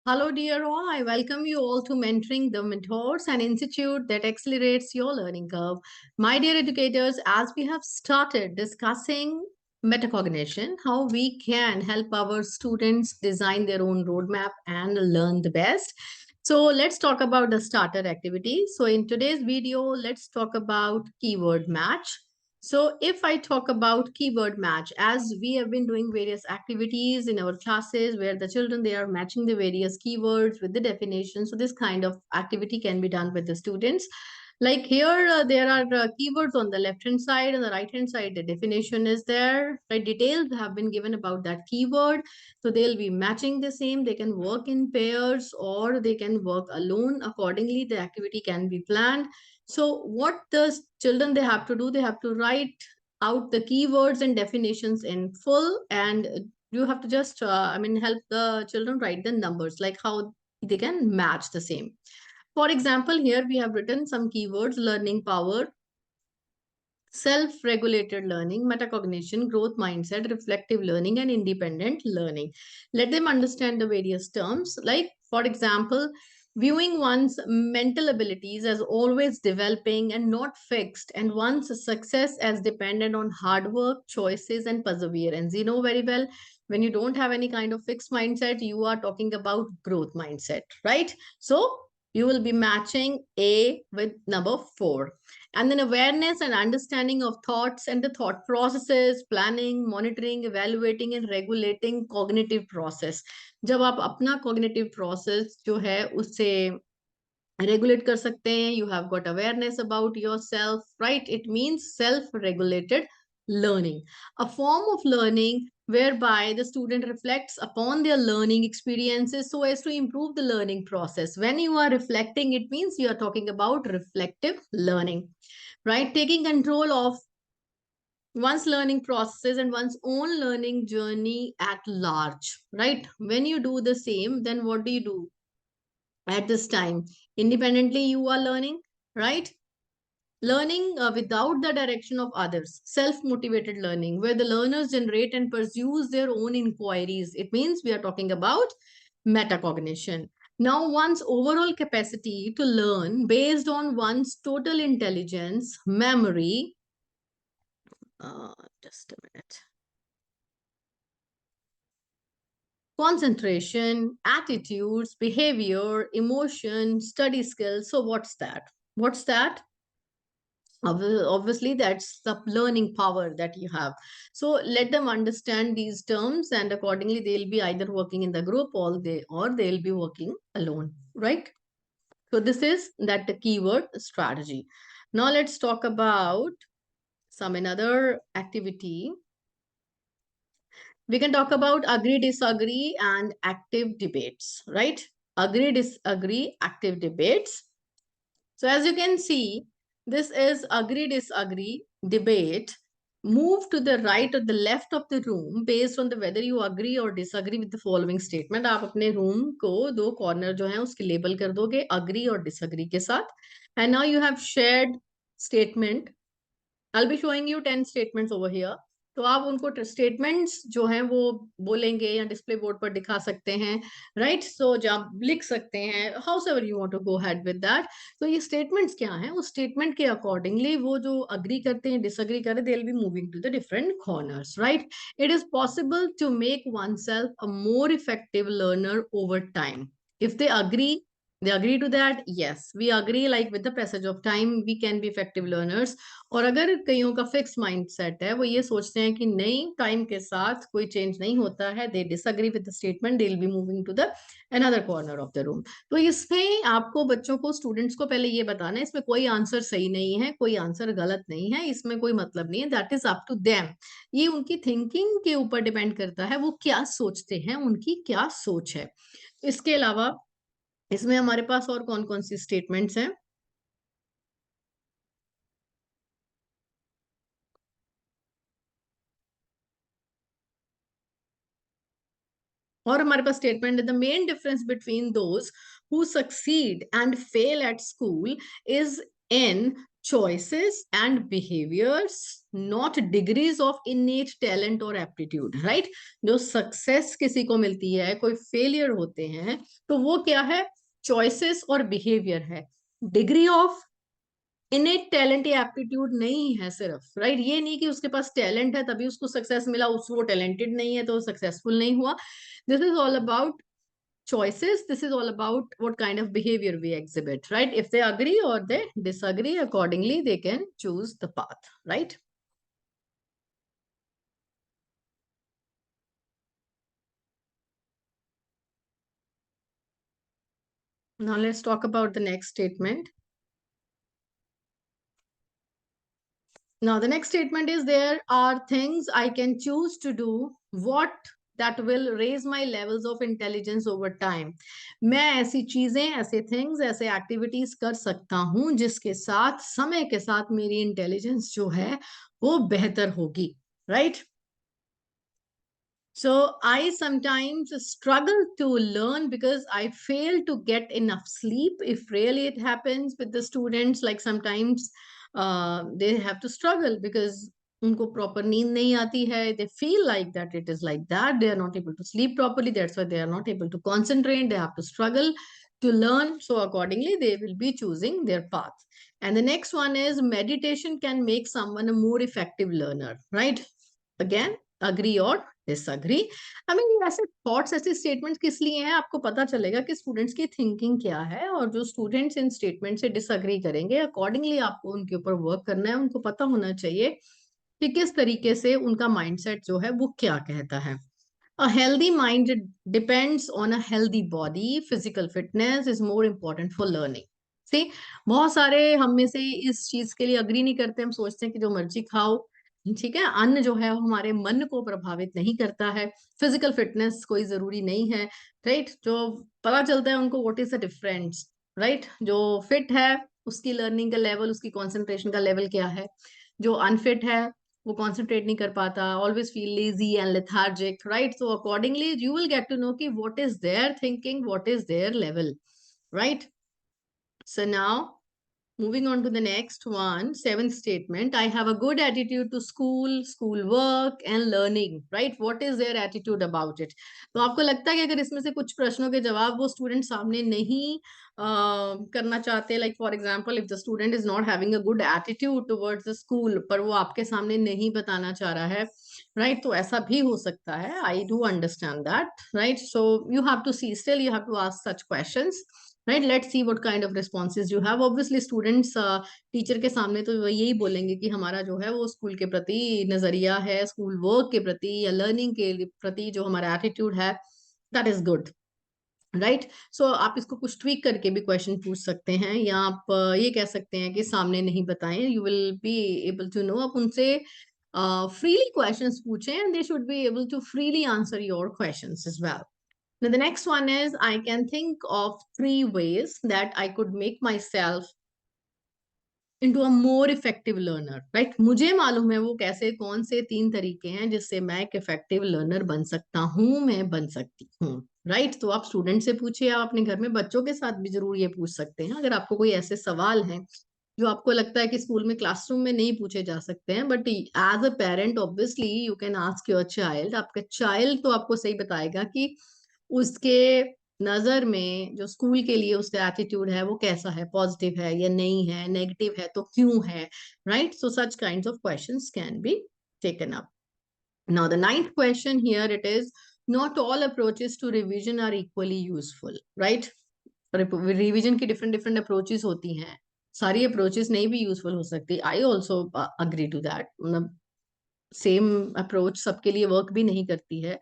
Hello, dear all. I welcome you all to Mentoring the Mentors, an institute that accelerates your learning curve. My dear educators, as we have started discussing metacognition, how we can help our students design their own roadmap and learn the best. So let's talk about the starter activity. So in today's video, let's talk about keyword match. So if I talk about keyword match, as we have been doing various activities in our classes where the children, they are matching the various keywords with the definition. So this kind of activity can be done with the students. Like here, there are keywords on the left hand side and the right hand side, the definition is there, right? Details have been given about that keyword. So they'll be matching the same. They can work in pairs or they can work alone. Accordingly, the activity can be planned. So what the children they have to do, they have to write out the keywords and definitions in full, and you have to just, help the children write the numbers, like how they can match the same. For example, here we have written some keywords: learning power, self-regulated learning, metacognition, growth mindset, reflective learning, and independent learning. Let them understand the various terms. Like, for example, viewing one's mental abilities as always developing and not fixed, and one's success as dependent on hard work, choices, and perseverance. You know very well, when you don't have any kind of fixed mindset, you are talking about growth mindset, right? So you will be matching A with number 4. And then awareness and understanding of thoughts and the thought processes, planning, monitoring, evaluating and regulating cognitive process. जब आप अपना cognitive process जो है उससे regulate कर सकते हैं, you have got awareness about yourself, right? It means self-regulated learning, a form of learning whereby the student reflects upon their learning experiences so as to improve the learning process. When you are reflecting, it means you are talking about reflective learning, right? Taking control of one's learning processes and one's own learning journey at large, right? When you do the same, then what do you do at this time? Independently, you are learning, right? Learning without the direction of others, self-motivated learning, where the learners generate and pursues their own inquiries. It means we are talking about metacognition. Now, one's overall capacity to learn based on one's total intelligence, memory, just a minute. Concentration, attitudes, behavior, emotion, study skills. So what's that? What's that? Obviously, that's the learning power that you have. So let them understand these terms, and accordingly, they'll be either working in the group all day or they'll be working alone, right? So this is that the keyword strategy. Now let's talk about some another activity. We can talk about agree, disagree, and active debates, right? Agree, disagree, active debates. So as you can see, this is agree, disagree, debate. Move to the right or the left of the room based on the whether you agree or disagree with the following statement. आप अपने room को दो corner जो है उसके label कर दोगे agree और disagree के साथ. And now you have shared statement. I'll be showing you 10 statements over here. तो आप उनको स्टेटमेंट्स जो हैं वो बोलेंगे या डिस्प्ले बोर्ड पर दिखा सकते हैं, राइट? सो जब लिख सकते हैं, however you want to go ahead with that. तो ये स्टेटमेंट्स क्या हैं? उस स्टेटमेंट के अकॉर्डिंगली वो जो अग्री करते हैं, डिसअग्री करते हैं, they will be moving to the different corners, right? It is possible to make oneself a more effective learner over time. If they agree to that, yes, we agree, like with the passage of time we can be effective learners. और अगर कईयों का fix mindset है, वो ये सोचते हैं कि नहीं, टाइम के साथ कोई चेंज नहीं होता है, they disagree with the statement, they will be moving to the another corner of the room. तो इसमें आपको बच्चों को, स्टूडेंट्स को पहले ये बताना है, इसमें कोई आंसर सही नहीं है, कोई आंसर गलत नहीं है, इसमें कोई मतलब नहीं है. That is up to them. ये उनकी थिंकिंग के ऊपर डिपेंड करता है, वो क्या सोचते हैं, उनकी क्या सोच है. इसके अलावा इसमें हमारे पास और कौन कौन सी स्टेटमेंट्स हैं? और हमारे पास स्टेटमेंट है, the main difference between those who succeed and fail at school is in choices and behaviors, not degrees of innate talent or aptitude, right? जो सक्सेस किसी को मिलती है, कोई फेलियर होते हैं, तो वो क्या है? चॉइसेस और बिहेवियर है। डिग्री ऑफ इनेट टैलेंट या एप्टीट्यूड नहीं है सिर्फ, राइट? ये नहीं कि उसके पास टैलेंट है तभी उसको सक्सेस मिला, वो टैलेंटेड नहीं है तो सक्सेसफुल नहीं हुआ। This is all about choices. This is all about what kind of behavior we exhibit, right? If they agree or they disagree, accordingly they can choose the path, right? Now let's talk about the next statement. Now the next statement is, there are things I can choose to do what that will raise my levels of intelligence over time. मैं ऐसी चीजें, ऐसे things, ऐसे activities कर सकता हूं जिसके साथ समय के साथ मेरी intelligence जो है वो बेहतर होगी, right? So I sometimes struggle to learn because I fail to get enough sleep. If really it happens with the students, like sometimes they have to struggle because उनको proper नींद नहीं आती है. They feel like that it is like that. They are not able to sleep properly. That's why they are not able to concentrate. They have to struggle to learn. So accordingly, they will be choosing their path. And the next one is, meditation can make someone a more effective learner, right? Again, agree or disagree. I mean, ऐसे thoughts, ऐसे statements किस लिए हैं? आपको पता चलेगा कि students की थिंकिंग क्या है, और जो स्टूडेंट्स इन स्टेटमेंट से डिसअग्री करेंगे, अकॉर्डिंगली आपको उनके ऊपर वर्क करना है। उनको पता होना चाहिए कि किस तरीके से उनका माइंडसेट जो है वो क्या कहता है। A healthy mind depends on a healthy body. Physical fitness is more important for learning. See, बहुत सारे हम में से इस चीज के लिए अग्री नहीं करते। हम सोचते हैं कि जो मर्जी खाओ, ठीक है, अन्न जो है वो हमारे मन को प्रभावित नहीं करता है, फिजिकल फिटनेस कोई जरूरी नहीं है, राइट? जो पता चलता है उनको what is the difference, right? जो फिट है उसकी लर्निंग का लेवल, उसकी कंसंट्रेशन का लेवल क्या है, जो अनफिट है वो कॉन्सेंट्रेट नहीं कर पाता, always feel lazy and lethargic, right? So accordingly you will get to know कि what is their thinking, what is their level, right? So now moving on to the next one, seventh statement. I have a good attitude to school, school work and learning, right? What is their attitude about it? तो आपको लगता है कि अगर इसमें से कुछ प्रश्नों के जवाब वो स्टूडेंट सामने नहीं करना चाहते, like for example, if the student is not having a good attitude towards the school, पर वो आपके सामने नहीं बताना चाह रहा है, right? तो ऐसा भी हो सकता है. I do understand that, right? So you have to see, still you have to ask such questions, right? Let's see what kind of responses you have. Obviously students teacher के सामने तो वो यही बोलेंगे कि हमारा जो है वो स्कूल के प्रति नजरिया है, स्कूल वर्क के प्रति या लर्निंग के प्रति जो हमारा एटीट्यूड है, दैट इज गुड, राइट? सो आप इसको कुछ ट्वीक करके भी क्वेश्चन पूछ सकते हैं, या आप ये कह सकते हैं कि सामने नहीं बताएं, you will be able to know. आप उनसे फ्रीली क्वेश्चंस पूछें and they should be able to freely answer your questions as well. Now, the next one is, I can think of 3 ways that I could make myself into a more effective learner, right? मुझे मालूम है वो कैसे, कौन से 3 तरीके हैं जिससे मैं एक इफेक्टिव लर्नर बन सकता हूँ, मैं बन सकती हूँ, राइट? तो आप स्टूडेंट से पूछिए, आप अपने घर में बच्चों के साथ भी जरूर ये पूछ सकते हैं अगर आपको कोई ऐसे सवाल हैं जो आपको लगता है कि स्कूल में, क्लासरूम में नहीं पूछे जा सकते हैं, but as a parent obviously you can ask your child. आपका चाइल्ड तो आपको सही बताएगा कि उसके नजर में जो स्कूल के लिए उसका एटीट्यूड है वो कैसा है, पॉजिटिव है या नहीं है, नेगेटिव है तो क्यों है, right? So such kinds of questions can be taken up. Now the ninth question here it is, not all approaches to revision are equally useful, right? Revision की डिफरेंट डिफरेंट अप्रोचेस होती हैं, सारी approaches नहीं भी useful हो सकती. I also agree to that. मतलब same approach सबके लिए वर्क भी नहीं करती है,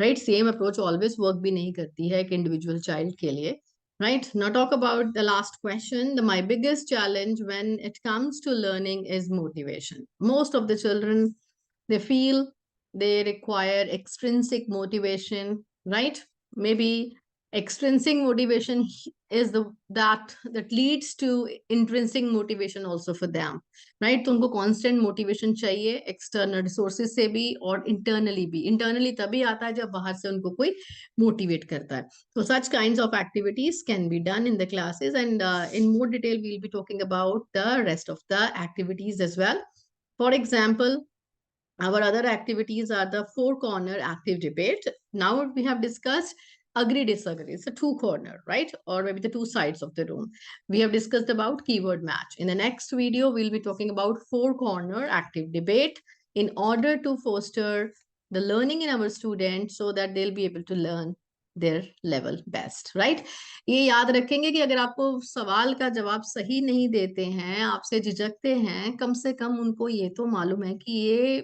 right? Same approach always work भी नहीं करती है एक इंडिविजुअल चाइल्ड के लिए, right? Now talk about the last question. My biggest challenge when it comes to learning is motivation. Most of the children, they feel they require extrinsic motivation, right? Maybe Extrinsic motivation is that leads to intrinsic motivation also for them, right? तो उनको constant motivation चाहिए external resources से भी और internally भी. Internally तभी आता है जब बाहर से उनको कोई motivate करता है. So such kinds of activities can be done in the classes, and in more detail we'll be talking about the rest of the activities as well. For example, our other activities are the four corner active debate. Now we have discussed agree disagree. It's a two corner, right? Or maybe the two sides of the room. We have discussed about keyword match. In the next video, we'll be talking about four corner active debate in order to foster the learning in our students so that they'll be able to learn their level best, right? ये याद रखेंगे कि अगर आपको सवाल का जवाब सही नहीं देते हैं, आपसे झिझकते हैं, कम से कम उनको ये तो मालूम है कि ये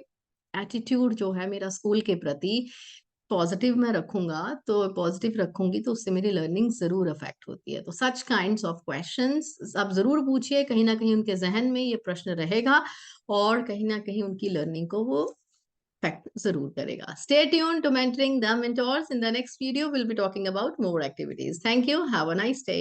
एटीट्यूड जो है मेरा स्कूल के प्रति पॉजिटिव मैं रखूंगा, तो पॉजिटिव रखूंगी तो उससे मेरी लर्निंग जरूर अफेक्ट होती है. तो सच काइंड्स ऑफ क्वेश्चंस आप जरूर पूछिए, कहीं ना कहीं उनके जहन में ये प्रश्न रहेगा और कहीं ना कहीं उनकी लर्निंग को वो अफेक्ट जरूर करेगा. Stay tuned to mentoring the mentors. In the next video will be talking about more activities. Thank you. Have a nice day.